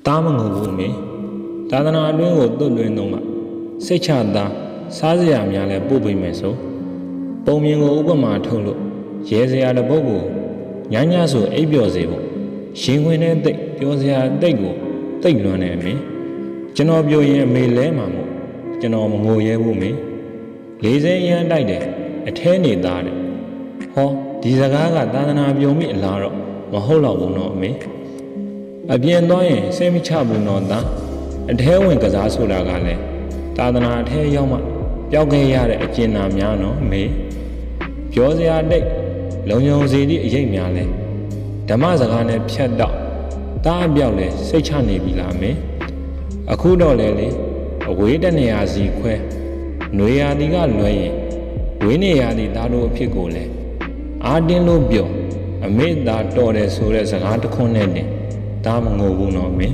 တားမငုံဘူးမေသာသနာအတွင်းကိုသွတ်လွင်တော့မှစိတ်ချသားစားစရာများလဲပို့ပေးမယ်ဆိုပုံမြင်ကိုဥပမာထုတ်လို့ရဲစရာတစ်ပုဒ်ကိုညညဆိုအိပ်ပျော်စေဖို့ရင်ဝင်တဲ့တိတ်ပြောစရာတိတ်ကိုတိတ်လွမ်းနေအမေကျွန်တော်ပြောရင်အမေလဲမှာမို့ကျွန်တော်မငိုရဲဘူးမေ40ရန်တိုက်တယ်အထဲနေသားတယ်ဟောဒီစကားကသာသနာပြုံမိအလားတော့မဟုတ်တော့ဘူးနော်အမေအပြင်သွားရင်စိတ်မချဘူးနော်သားအထဲဝင်ကစားဆိုတာကလည်းသာသနာအထဲရောက်မှပျောက်ခဲ့ရတဲ့အကျဉ်းနာများနော်အမေပြောစရာတိတ်လုံယုံစီသည့်အရေးများလဲဓမ္မစကားနဲ့ဖြတ်တော့တားအပြောက်လဲစိတ်ချနေပြီလားအမေအခုတော့လေအဝေးတနေရာစီခွဲຫນွေရာသီကလွဲရင်ဝင်းနေရာသီသားတို့အဖြစ်ကိုလဲအာတင်းလို့ပြောအမေသာတော်တယ်ဆိုတဲ့စကားတစ်ခွန်းနဲ့တင်ဒါမငိုဘူးနော်အမေ